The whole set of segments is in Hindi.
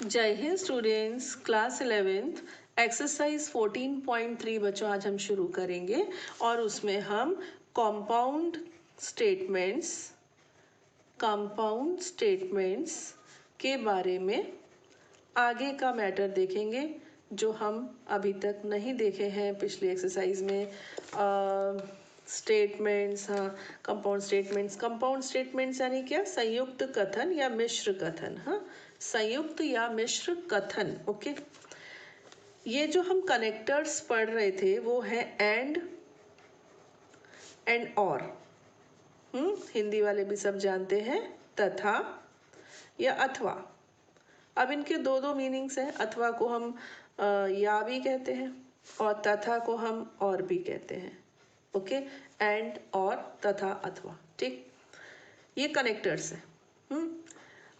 जय Hind students, class 11th exercise 14.3 बच्चों आज हम शुरू करेंगे और उसमें हम कंपाउंड स्टेटमेंट्स के बारे में आगे का मैटर देखेंगे जो हम अभी तक नहीं देखे हैं पिछले एक्सरसाइज में। स्टेटमेंट्स, हाँ, कंपाउंड स्टेटमेंट्स यानी क्या? संयुक्त कथन या मिश्र कथन। हाँ, संयुक्त या मिश्र कथन। ओके, ये जो हम कनेक्टर्स पढ़ रहे थे वो है एंड और। हिंदी वाले भी सब जानते हैं, तथा या अथवा। अब इनके दो मीनिंग्स हैं। अथवा को हम या भी कहते हैं और तथा को हम और भी कहते हैं। ओके, एंड और तथा अथवा। ठीक, ये कनेक्टर्स हैं।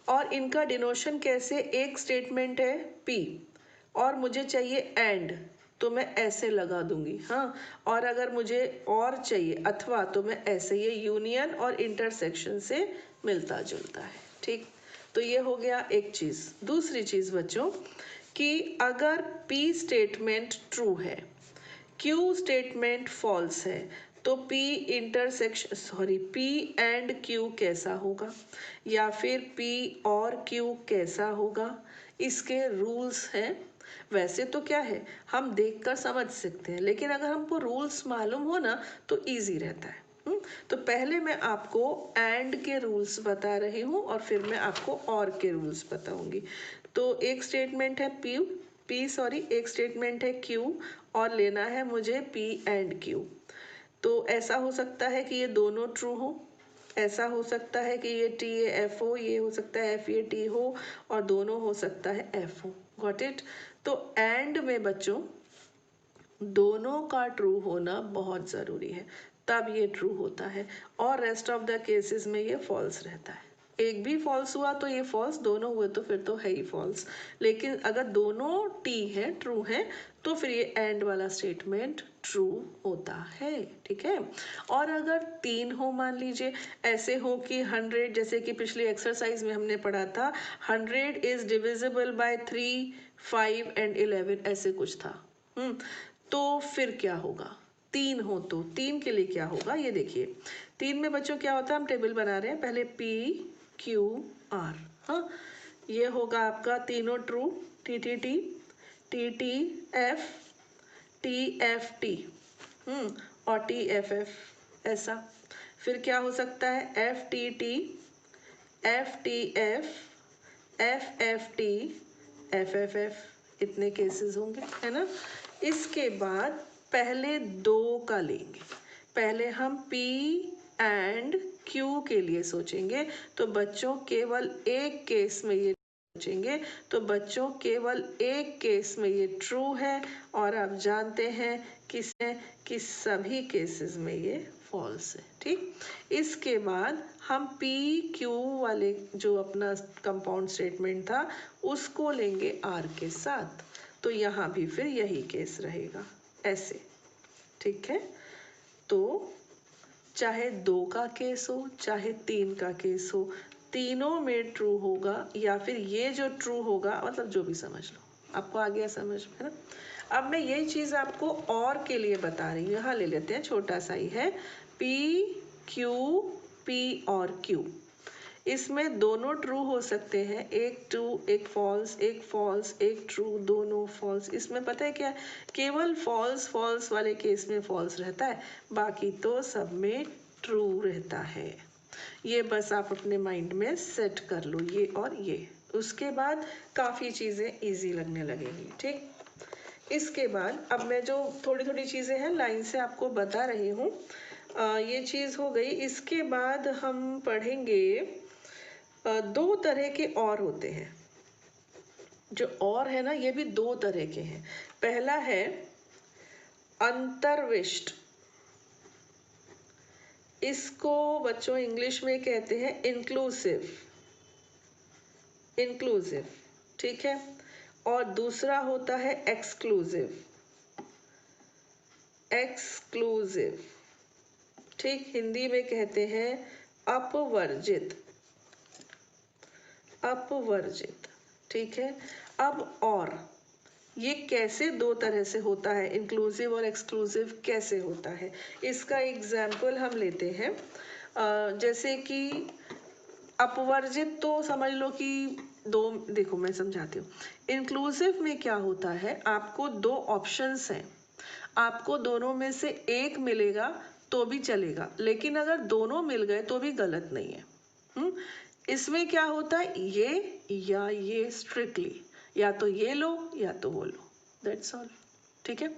और इनका डिनोशन कैसे? एक स्टेटमेंट है पी और मुझे चाहिए एंड, तो मैं ऐसे लगा दूंगी। हाँ, और अगर मुझे और चाहिए अथवा तो मैं ऐसे। ये यूनियन और इंटरसेक्शन से मिलता जुलता है। ठीक, तो ये हो गया एक चीज़। दूसरी चीज़ बच्चों कि अगर पी स्टेटमेंट ट्रू है, क्यू स्टेटमेंट फॉल्स है, तो पी एंड क्यू कैसा होगा या फिर पी और क्यू कैसा होगा? इसके रूल्स हैं। वैसे तो क्या है, हम देखकर समझ सकते हैं, लेकिन अगर हमको रूल्स मालूम हो ना तो इजी रहता है। तो पहले मैं आपको एंड के रूल्स बता रही हूँ और फिर मैं आपको और के रूल्स बताऊंगी। तो एक स्टेटमेंट है एक स्टेटमेंट है क्यू और लेना है मुझे पी एंड क्यू। तो ऐसा हो सकता है कि ये दोनों ट्रू हो, ऐसा हो सकता है कि ये टी ए एफ हो, ये हो सकता है एफ ए टी हो, और दोनों हो सकता है एफ हो। Got it? तो एंड में बच्चों दोनों का ट्रू होना बहुत ज़रूरी है, तब ये ट्रू होता है। और रेस्ट ऑफ द केसेस में ये फॉल्स रहता है। एक भी फॉल्स हुआ तो ये फॉल्स, दोनों हुए तो फिर तो है ही फॉल्स। लेकिन अगर दोनों टी है, ट्रू है, तो फिर ये एंड वाला स्टेटमेंट ट्रू होता है। ठीक है, और अगर तीन हो, मान लीजिए ऐसे हो कि 100, जैसे कि पिछली एक्सरसाइज में हमने पढ़ा था 100 इज डिविजिबल बाय 3, 5 एंड 11, ऐसे कुछ था। तो फिर क्या होगा? तीन हो तो तीन के लिए क्या होगा ये देखिए। तीन में बच्चों क्या होता है, हम टेबल बना रहे हैं। पहले पी क्यू आर। हाँ, ये होगा आपका तीनों true, T T T, T T F, T F T, और टी एफ एफ। ऐसा फिर क्या हो सकता है? F T T, F T F, F F T, F F F. इतने केसेस होंगे, है ना। इसके बाद पहले दो का लेंगे। पहले हम पी एंड क्यू के लिए सोचेंगे, तो बच्चों केवल एक केस में ये सोचेंगे, तो बच्चों केवल एक केस में ये ट्रू है, और आप जानते हैं कि सभी केसेस में ये फॉल्स है। ठीक, इसके बाद हम पी क्यू वाले जो अपना कंपाउंड स्टेटमेंट था उसको लेंगे आर के साथ, तो यहाँ भी फिर यही केस रहेगा, ऐसे। ठीक है, तो चाहे दो का केस हो चाहे तीन का केस हो, तीनों में ट्रू होगा, या फिर ये जो ट्रू होगा, मतलब जो भी समझ लो। आपको आ गया समझ में, है ना। अब मैं यही चीज़ आपको और के लिए बता रही हूँ। यहाँ ले लेते हैं, छोटा सा ही है, पी क्यू, पी और क्यू। इसमें दोनों ट्रू हो सकते हैं, एक ट्रू एक फॉल्स, एक फॉल्स एक ट्रू, दोनों फॉल्स। इसमें पता है क्या, केवल फॉल्स वाले केस में फॉल्स रहता है, बाकी तो सब में ट्रू रहता है। ये बस आप अपने माइंड में सेट कर लो, ये और ये। उसके बाद काफ़ी चीज़ें इजी लगने लगेंगी। ठीक, इसके बाद अब मैं जो थोड़ी थोड़ी चीज़ें हैं लाइन से आपको बता रही हूँ। ये चीज़ हो गई। इसके बाद हम पढ़ेंगे दो तरह के और होते हैं। जो और है ना, ये भी दो तरह के हैं। पहला है अंतर्विष्ट, इसको बच्चों इंग्लिश में कहते हैं इंक्लूसिव। ठीक है, और दूसरा होता है एक्सक्लूसिव। ठीक, हिंदी में कहते हैं अपवर्जित। ठीक है। अब और ये कैसे दो तरह से होता है, इंक्लूसिव और एक्सक्लूसिव कैसे होता है, इसका एग्जाम्पल हम लेते हैं। जैसे कि अपवर्जित तो समझ लो कि दो, देखो मैं समझाती हूँ। इंक्लूसिव में क्या होता है, आपको दो ऑप्शंस हैं, आपको दोनों में से एक मिलेगा तो भी चलेगा, लेकिन अगर दोनों मिल गए तो भी गलत नहीं है। इसमें क्या होता है, ये या ये स्ट्रिक्टली, या तो ये लो या तो वो लो, दैट्स ऑल। ठीक है।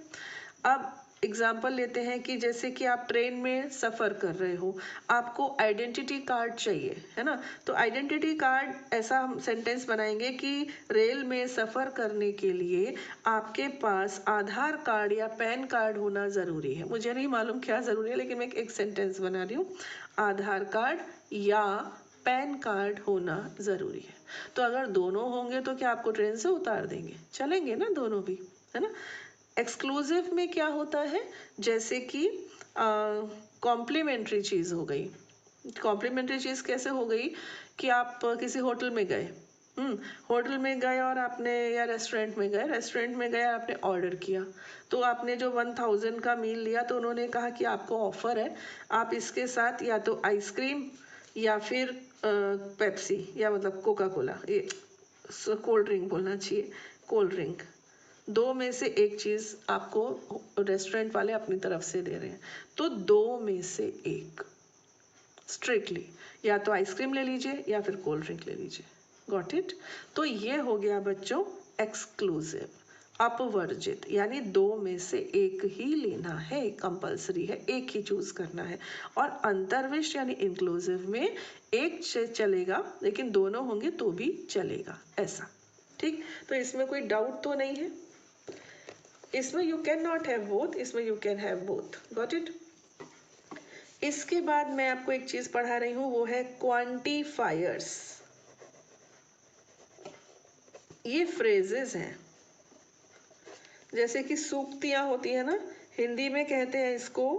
अब एग्जाम्पल लेते हैं कि जैसे कि आप ट्रेन में सफ़र कर रहे हो, आपको आइडेंटिटी कार्ड चाहिए, है ना। तो आइडेंटिटी कार्ड, ऐसा हम सेंटेंस बनाएंगे कि रेल में सफ़र करने के लिए आपके पास आधार कार्ड या पैन कार्ड होना ज़रूरी है। मुझे नहीं मालूम क्या ज़रूरी है, लेकिन मैं एक सेंटेंस बना रही हूँ, आधार कार्ड या पैन कार्ड होना ज़रूरी है। तो अगर दोनों होंगे तो क्या आपको ट्रेन से उतार देंगे, चलेंगे ना दोनों भी, है ना। एक्सक्लूसिव में क्या होता है, जैसे कि कॉम्प्लीमेंट्री चीज़ हो गई। कॉम्प्लीमेंट्री चीज़ कैसे हो गई कि आप किसी होटल में गए, होटल में गए और आपने, या रेस्टोरेंट में गए आपने ऑर्डर किया, तो आपने जो 1000 का मील लिया तो उन्होंने कहा कि आपको ऑफर है, आप इसके साथ या तो आइसक्रीम या फिर पेप्सी, या मतलब कोका कोला, ये कोल्ड ड्रिंक बोलना चाहिए, कोल्ड ड्रिंक, दो में से एक चीज़ आपको रेस्टोरेंट वाले अपनी तरफ से दे रहे हैं, तो दो में से एक स्ट्रिक्टली, या तो आइसक्रीम ले लीजिए या फिर कोल्ड ड्रिंक ले लीजिए। Got it. तो ये हो गया बच्चों एक्सक्लूसिव, अपवर्जित, यानी दो में से एक ही लेना है, कंपलसरी है, एक ही चूज करना है। और अंतर्विष्ट यानी इंक्लूसिव में एक से चलेगा लेकिन दोनों होंगे तो भी चलेगा, ऐसा। ठीक, तो इसमें कोई डाउट तो नहीं है, इसमें you can not have both, इसमें you can have both. Got it. इसके बाद मैं आपको एक चीज पढ़ा रही हूं, वो है क्वांटिफायर्स। ये फ्रेजेस हैं, जैसे कि सूक्तियां होती है ना, हिंदी में कहते हैं इसको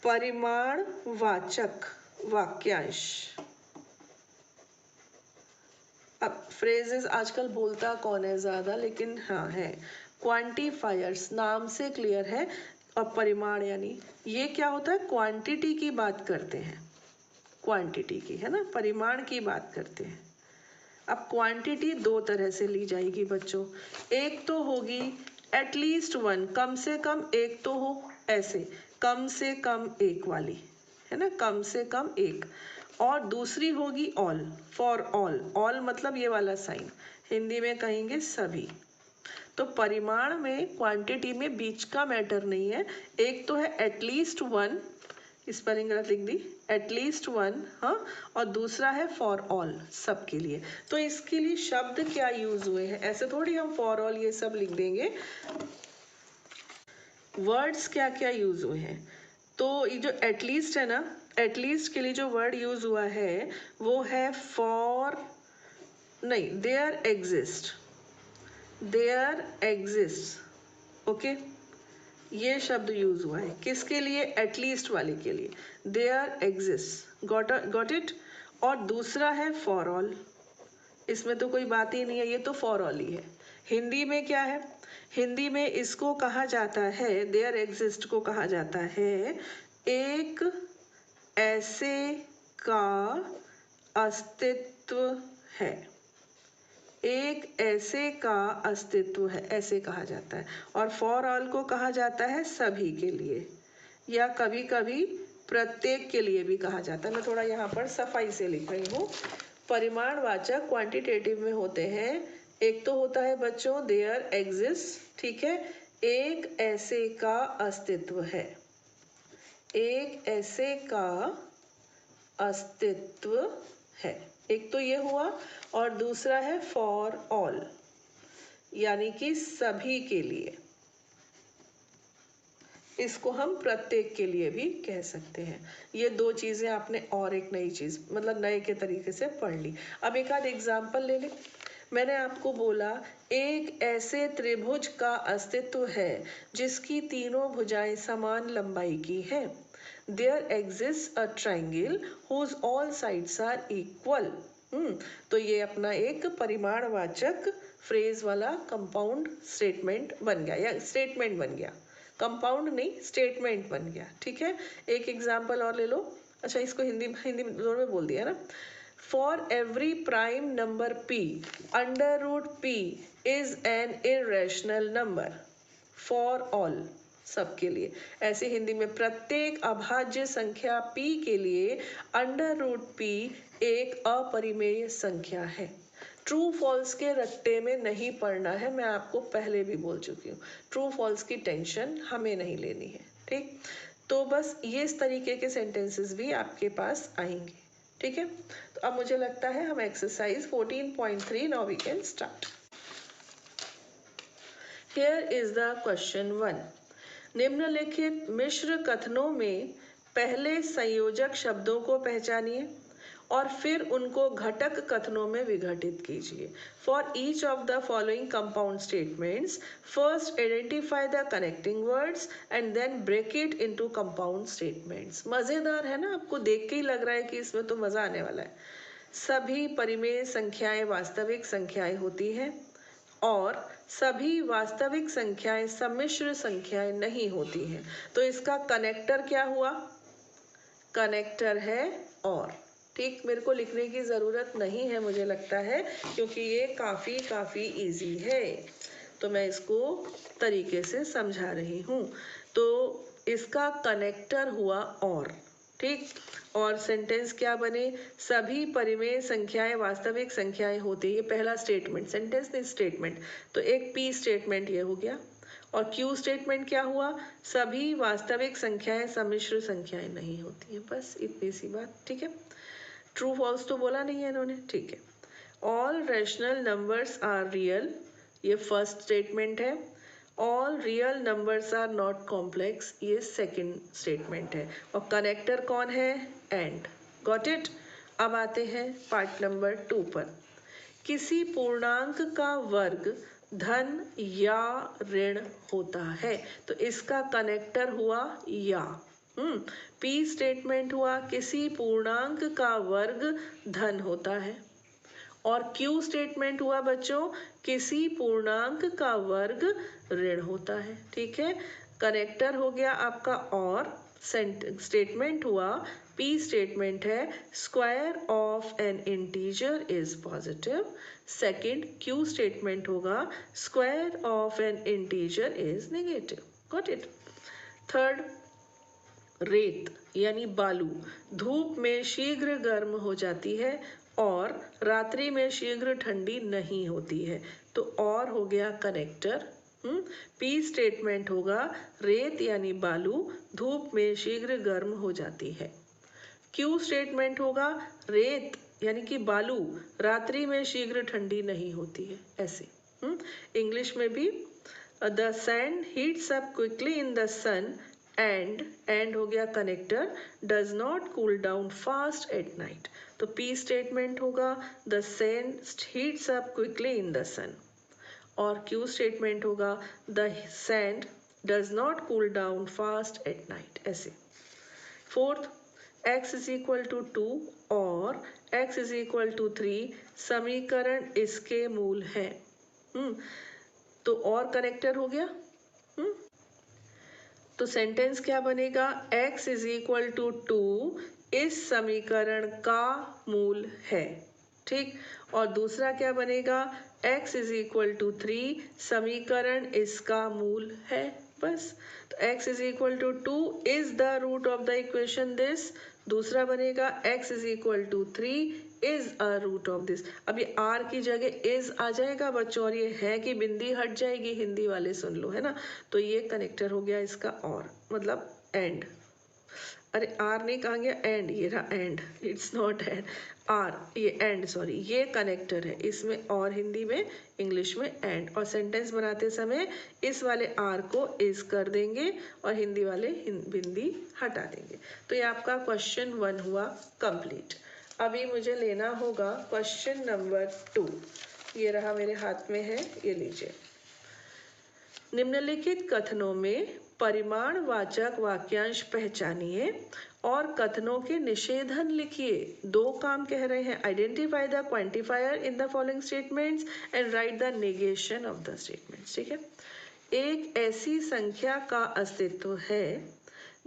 परिमाणवाचक वाक्यांश। अब फ्रेजेस आजकल बोलता कौन है ज्यादा, लेकिन हाँ है। क्वांटिफायर्स नाम से क्लियर है। और परिमाण यानी ये क्या होता है, क्वांटिटी की बात करते हैं, क्वांटिटी की, है ना, परिमाण की बात करते हैं। अब क्वांटिटी दो तरह से ली जाएगी बच्चों, एक तो होगी एटलीस्ट वन, कम से कम एक तो हो, ऐसे कम से कम एक वाली, है ना, कम से कम एक। और दूसरी होगी ऑल, फॉर ऑल, ऑल मतलब ये वाला साइन, हिंदी में कहेंगे सभी। तो परिमाण में, क्वांटिटी में बीच का मैटर नहीं है, एक तो है एटलीस्ट वन, स्पेलिंग गलत लिख दी, एटलीस्ट वन, हाँ, और दूसरा है फॉर ऑल, सब के लिए। तो इसके लिए शब्द क्या यूज हुए हैं, ऐसे थोड़ी हम फॉर ऑल ये सब लिख देंगे, वर्ड्स क्या क्या यूज हुए हैं। तो ये जो एटलीस्ट है ना, एटलीस्ट के लिए जो वर्ड यूज हुआ है वो है फॉर, नहीं, there exist, there exist, okay, ये शब्द यूज हुआ है किसके लिए, एटलीस्ट वाले के लिए, देयर एग्जिस्ट, गॉट इट। और दूसरा है फॉर ऑल, इसमें तो कोई बात ही नहीं है, ये तो फॉर ऑल ही है। हिंदी में क्या है, हिंदी में इसको कहा जाता है, देयर एग्जिस्ट को कहा जाता है एक ऐसे का अस्तित्व है, एक ऐसे का अस्तित्व है, ऐसे कहा जाता है। और फॉर ऑल को कहा जाता है सभी के लिए, या कभी कभी प्रत्येक के लिए भी कहा जाता है। मैं थोड़ा यहाँ पर सफाई से लिख रही हूँ। परिमाणवाचक क्वांटिटेटिव में होते हैं, एक तो होता है बच्चों देयर एग्जिस्ट, ठीक है, एक ऐसे का अस्तित्व है, एक ऐसे का अस्तित्व है, एक तो ये हुआ। और दूसरा है फॉर ऑल, यानी कि सभी के लिए, इसको हम प्रत्येक के लिए भी कह सकते हैं। ये दो चीजें आपने और एक नई चीज, मतलब नए के तरीके से पढ़ ली। अब एक आध एग्जाम्पल ले लें। मैंने आपको बोला एक ऐसे त्रिभुज का अस्तित्व है जिसकी तीनों भुजाएं समान लंबाई की हैं। There exists a triangle whose all sides are equal. तो ये अपना एक परिमाणवाचक फ्रेज वाला कंपाउंड स्टेटमेंट बन गया या स्टेटमेंट बन गया, कंपाउंड नहीं स्टेटमेंट बन गया। ठीक है, एक एग्जांपल और ले लो। अच्छा, इसको हिंदी में दोनों में बोल दिया ना। For every prime number p under root p is an irrational number for all, सबके लिए। ऐसे हिंदी में प्रत्येक अभाज्य संख्या p के लिए अंडर रूट p एक अपरिमेय संख्या है। ट्रू फॉल्स के रट्टे में नहीं पड़ना है, मैं आपको पहले भी बोल चुकी हूँ। ट्रू फॉल्स की टेंशन हमें नहीं लेनी है। ठीक, तो बस ये इस तरीके के सेंटेंसेस भी आपके पास आएंगे। ठीक है, तो अब मुझे लगता है हम exercise 14.3 now we can start. Here is the question 1। निम्नलिखित मिश्र कथनों में पहले संयोजक शब्दों को पहचानिए और फिर उनको घटक कथनों में विघटित कीजिए। For each of the following compound statements first identify the connecting words and then break it into compound statements. मजेदार है ना, आपको देख के ही लग रहा है कि इसमें तो मजा आने वाला है। सभी परिमेय संख्याएं वास्तविक संख्याएं होती हैं और सभी वास्तविक संख्याएं सम्मिश्र संख्याएं नहीं होती हैं। तो इसका कनेक्टर क्या हुआ? कनेक्टर है और। ठीक, मेरे को लिखने की ज़रूरत नहीं है मुझे लगता है, क्योंकि ये काफ़ी इजी है। तो मैं इसको तरीके से समझा रही हूँ। तो इसका कनेक्टर हुआ और। ठीक, और सेंटेंस क्या बने? सभी परिमेय संख्याएं वास्तविक संख्याएं होती है। ये पहला स्टेटमेंट, सेंटेंस नहीं स्टेटमेंट। तो एक पी स्टेटमेंट ये हो गया। और क्यू स्टेटमेंट क्या हुआ? सभी वास्तविक संख्याएं सम्मिश्र संख्याएं नहीं होती है। बस इतनी सी बात। ठीक है, ट्रू फॉल्स तो बोला नहीं है इन्होंने। ठीक है, all rational numbers are real, ये फर्स्ट स्टेटमेंट है। All real numbers are not complex, ये सेकंड स्टेटमेंट है। और कनेक्टर कौन है? एंड। Got it. अब आते हैं पार्ट नंबर 2 पर। किसी पूर्णांक का वर्ग धन या ऋण होता है। तो इसका कनेक्टर हुआ या। पी स्टेटमेंट हुआ किसी पूर्णांक का वर्ग धन होता है। और क्यू स्टेटमेंट हुआ बच्चों किसी पूर्णांक का वर्ग ऋण होता है। ठीक है, कनेक्टर हो गया आपका और। स्टेटमेंट हुआ, पी स्टेटमेंट है square of an integer is positive. Second Q statement होगा square of an integer is negative. Got it. Third, रेत यानी बालू धूप में शीघ्र गर्म हो जाती है और रात्रि में शीघ्र ठंडी नहीं होती है। तो और हो गया कनेक्टर। पी स्टेटमेंट होगा रेत यानी बालू धूप में शीघ्र गर्म हो जाती है। क्यू स्टेटमेंट होगा रेत यानी कि बालू रात्रि में शीघ्र ठंडी नहीं होती है। ऐसे इंग्लिश में भी the sand heats up quickly in the sun and हो गया connector does not cool down fast at night. तो पी स्टेटमेंट होगा the sand heats up quickly in the sun. और क्यू स्टेटमेंट होगा the sand does not cool down fast at night. ऐसे। Fourth, x is equal to 2 और x इज इक्वल टू 3 समीकरण इसके मूल है। तो और कनेक्टर हो गया। तो सेंटेंस क्या बनेगा? x इज इक्वल टू 2 इस समीकरण का मूल है। ठीक, और दूसरा क्या बनेगा? x इज इक्वल टू 3 समीकरण इसका मूल है। बस। तो x is equal to 2 is the root of the equation this. दूसरा बनेगा x is equal to 3 is a root of this. अब ये r की जगह इज आ जाएगा बच्चों, और ये है कि बिंदी हट जाएगी। हिंदी वाले सुन लो, है ना। तो ये कनेक्टर हो गया इसका और, मतलब एंड। अरे आर नहीं कहा गया, एंड। ये रहा and, it's not and or, ये एंड, सॉरी, ये कनेक्टर है इसमें और हिंदी में, इंग्लिश में एंड। और सेंटेंस बनाते समय इस वाले आर को इज कर देंगे और हिंदी वाले बिंदी हटा देंगे। तो ये आपका क्वेश्चन 1 हुआ कंप्लीट। अभी मुझे लेना होगा क्वेश्चन नंबर 2। ये रहा मेरे हाथ में है, ये लीजिए। निम्नलिखित कथनों में परिमाणवाचक वाक्यांश पहचानिए और कथनों के निषेधन लिखिए। दो काम कह रहे हैं, identify the quantifier in the following statements and right the negation of the statements. ठीक है, एक ऐसी संख्या का अस्तित्व है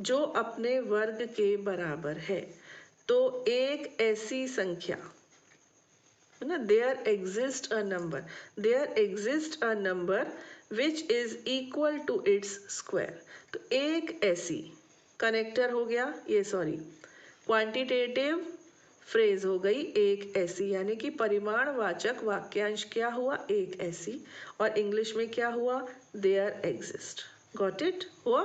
जो अपने वर्ग के बराबर है। तो एक ऐसी संख्या है ना, there exist a number which is equal to its square. तो एक ऐसी कनेक्टर हो गया ये, सॉरी क्वांटिटेटिव फ्रेज हो गई एक ऐसी, यानी कि परिमाणवाचक वाक्यांश क्या हुआ, एक ऐसी, और इंग्लिश में क्या हुआ, देयर एग्जिस्ट। गॉट इट हुआ।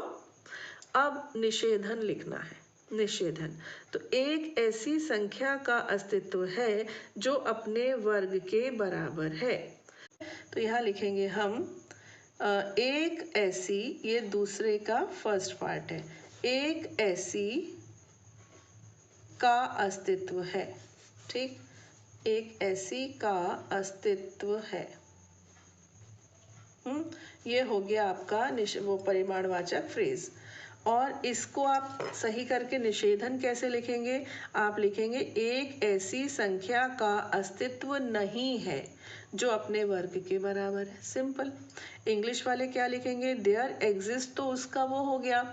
अब निषेधन लिखना है, निषेधन। तो एक ऐसी संख्या का अस्तित्व है जो अपने वर्ग के बराबर है। तो यहाँ लिखेंगे हम एक ऐसी, ये दूसरे का फर्स्ट पार्ट है, एक ऐसी का अस्तित्व है। ठीक, एक ऐसी का अस्तित्व है। ये हो गया आपका वो परिमाणवाचक फ्रेज। और इसको आप सही करके निषेधन कैसे लिखेंगे, आप लिखेंगे एक ऐसी संख्या का अस्तित्व नहीं है जो अपने वर्ग के बराबर है। सिंपल। इंग्लिश वाले क्या लिखेंगे, देयर एग्जिस्ट, तो उसका वो हो गया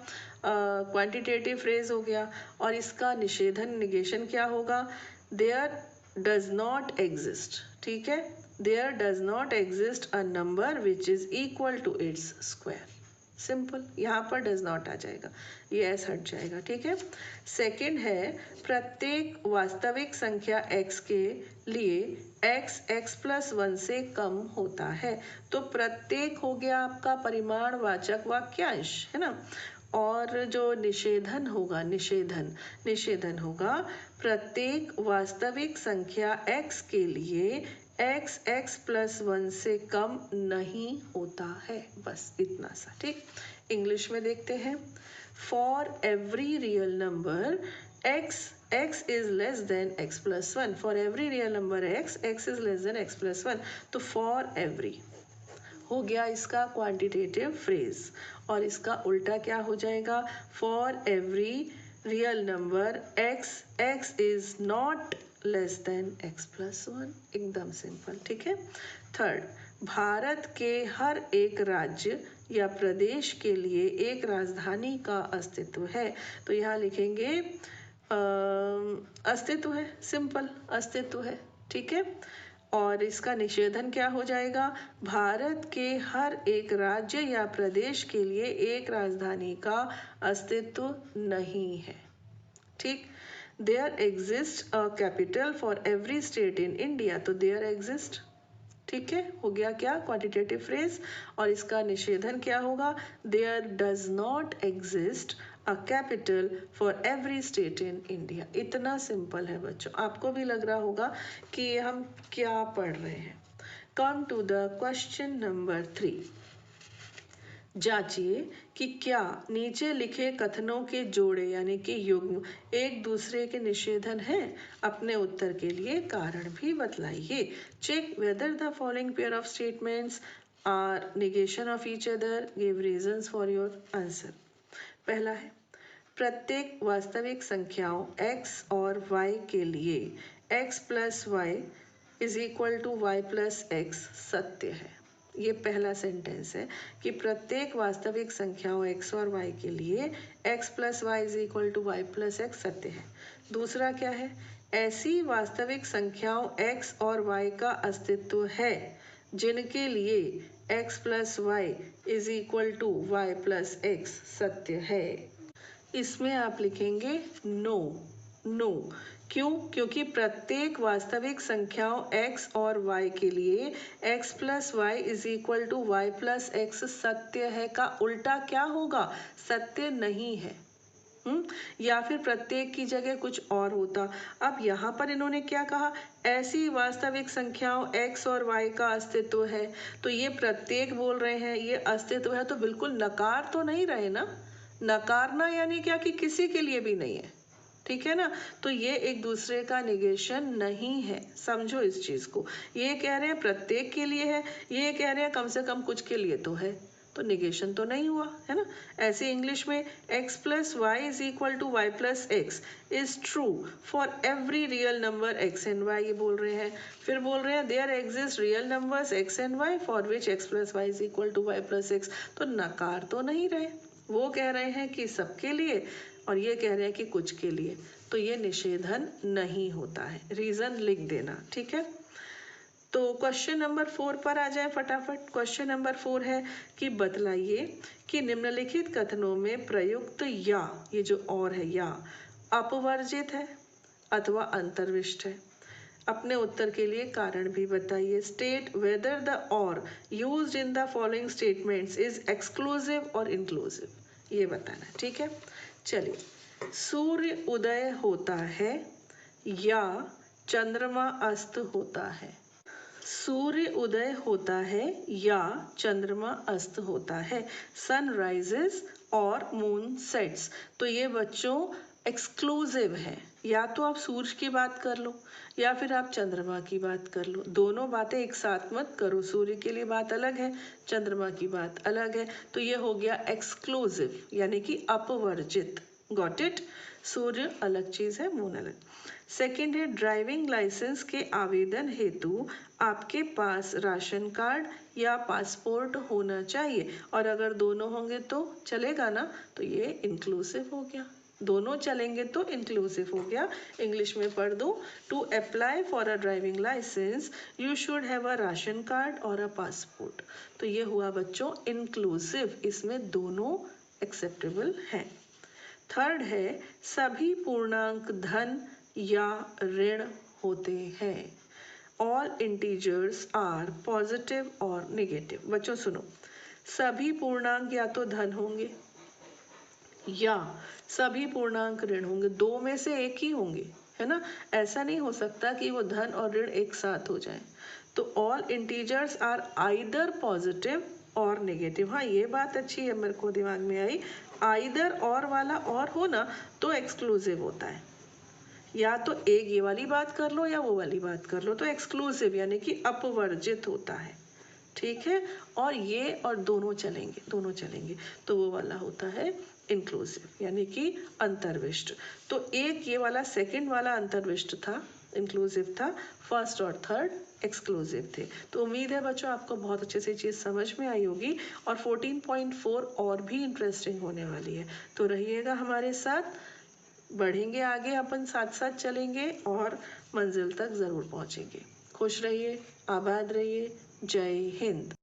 क्वांटिटेटिव फ्रेज हो गया, और इसका निषेधन निगेशन क्या होगा, देयर डज नॉट एग्जिस्ट। ठीक है, there does not exist a number which is equal to its square. Simple, यहाँ पर डज नॉट आ जाएगा, ये एस हट जाएगा। ठीक है, सेकंड है प्रत्येक वास्तविक संख्या x के लिए x x+1 से कम होता है। तो प्रत्येक हो गया आपका परिमाणवाचक वाक्यांश, है ना। और जो निषेधन होगा, निषेधन होगा प्रत्येक वास्तविक संख्या x के लिए x x+1 से कम नहीं होता है। बस इतना सा। ठीक, इंग्लिश में देखते हैं। For every real number x is less than x+1। For every real number x is less than x+1। तो फॉर एवरी हो गया इसका क्वांटिटेटिव फ्रेज, और इसका उल्टा क्या हो जाएगा, for every real number x is not less than x+1। एकदम सिंपल। ठीक है। थर्ड, भारत के हर एक राज्य या प्रदेश के लिए एक राजधानी का अस्तित्व है। तो यहाँ लिखेंगे अस्तित्व है, सिंपल, अस्तित्व है। ठीक है, और इसका निषेधन क्या हो जाएगा, भारत के हर एक राज्य या प्रदेश के लिए एक राजधानी का अस्तित्व नहीं है। ठीक, there exist a capital for every state in India. तो देयर एग्जिस्ट, ठीक है, हो गया क्या, क्वांटिटेटिव फ्रेज। और इसका निषेधन क्या होगा, there does not exist a capital for every state in India. इतना सिंपल है बच्चों, आपको भी लग रहा होगा कि ये हम क्या पढ़ रहे हैं। Come to the question number 3। जांचिए कि क्या नीचे लिखे कथनों के जोड़े यानी कि युग्म एक दूसरे के निषेधन है। अपने उत्तर के लिए कारण भी बतलाइए। Check whether the following pair of statements are negation of each other, give reasons for your answer. पहला है, प्रत्येक वास्तविक संख्याओं x और y के लिए x+y is equal to y+x सत्य है। ये पहला सेंटेंस है कि प्रत्येक वास्तविक संख्याओं x और y के लिए x+y is equal to y+x सत्य है। दूसरा क्या है, ऐसी वास्तविक संख्याओं x और y का अस्तित्व है जिनके लिए x+y is equal to y+x सत्य है। इसमें आप लिखेंगे नो। नो क्यों, क्योंकि प्रत्येक वास्तविक संख्याओं x और y के लिए x+y is equal to y+x सत्य है का उल्टा क्या होगा, सत्य नहीं है। या फिर प्रत्येक की जगह कुछ और होता। अब यहाँ पर इन्होंने क्या कहा, ऐसी वास्तविक संख्याओं x और y का अस्तित्व है। तो ये प्रत्येक बोल रहे हैं, ये अस्तित्व है, तो बिल्कुल नकार तो नहीं रहे ना। नकारना यानी क्या कि किसी के लिए भी नहीं है, ठीक है ना। तो ये एक दूसरे का निगेशन नहीं है, समझो इस चीज को। ये कह रहे हैं प्रत्येक के लिए है, ये कह रहे हैं कम से कम कुछ के लिए तो है। तो निगेशन तो नहीं हुआ, है ना। ऐसे इंग्लिश में x plus y is equal to y plus x is true for every real number x and y, ये बोल रहे हैं। फिर बोल रहे हैं there exist real numbers x and y for which x plus y is equal to y plus x, तो नकार तो नहीं रहे। वो कह रहे हैं कि सबके लिए और ये कह रहे हैं कि कुछ के लिए, तो ये निषेधन नहीं होता है। रीजन लिख देना, ठीक है। तो क्वेश्चन नंबर 4 पर आ जाए फटाफट। क्वेश्चन नंबर 4 है कि बतलाइए कि निम्नलिखित कथनों में प्रयुक्त या, ये जो और है या, अपवर्जित है अथवा अंतर्विष्ट है। अपने उत्तर के लिए कारण भी बताइए। स्टेट वेदर द और used in the following statements is exclusive और इंक्लूसिव, ये बताना, ठीक है। चलिए, सूर्य उदय होता है या चंद्रमा अस्त होता है। सूर्य उदय होता है या चंद्रमा अस्त होता है। सन राइजेस और मून सेट्स, तो ये बच्चों एक्सक्लूसिव है। या तो आप सूर्य की बात कर लो या फिर आप चंद्रमा की बात कर लो, दोनों बातें एक साथ मत करो। सूर्य के लिए बात अलग है, चंद्रमा की बात अलग है, तो ये हो गया एक्सक्लूसिव यानी कि अपवर्जित। Got it. सूर्य अलग चीज है, मून अलग। सेकेंड है ड्राइविंग लाइसेंस के आवेदन हेतु आपके पास राशन कार्ड या पासपोर्ट होना चाहिए, और अगर दोनों होंगे तो चलेगा ना, तो ये इंक्लूसिव हो गया। दोनों चलेंगे तो इंक्लूसिव हो गया। इंग्लिश में पढ़ दो, to apply for a driving licence you should have a ration card और अ पासपोर्ट, तो ये हुआ बच्चों इंक्लूसिव, इसमें दोनों एक्सेप्टेबल हैं। थर्ड है सभी पूर्णांक धन या ऋण होते हैं। ऑल इंटीजर्स आर पॉजिटिव और नेगेटिव। बच्चों सुनो, सभी पूर्णांक या तो धन होंगे या सभी पूर्णांक ऋण होंगे, दो में से एक ही होंगे, है ना। ऐसा नहीं हो सकता कि वो धन और ऋण एक साथ हो जाए। तो all integers are either positive और नेगेटिव। हाँ, ये बात अच्छी है, मेरे को दिमाग में आई। आइदर और वाला और हो ना तो एक्सक्लूसिव होता है, या तो एक ये वाली बात कर लो या वो वाली बात कर लो, तो एक्सक्लूसिव यानी कि अपवर्जित होता है, ठीक है। और ये और दोनों चलेंगे, दोनों चलेंगे, तो वो वाला होता है इंक्लूसिव यानी कि अंतर्विष्ट। तो एक ये वाला सेकंड वाला अंतर्विष्ट था, इंक्लूसिव था, फर्स्ट और थर्ड एक्सक्लूसिव थे। तो उम्मीद है बच्चों आपको बहुत अच्छे से चीज़ समझ में आई होगी, और 14.4 और भी इंटरेस्टिंग होने वाली है, तो रहिएगा हमारे साथ। बढ़ेंगे आगे, अपन साथ साथ चलेंगे और मंजिल तक ज़रूर पहुँचेंगे। खुश रहिए, आबाद रहिए। जय हिंद।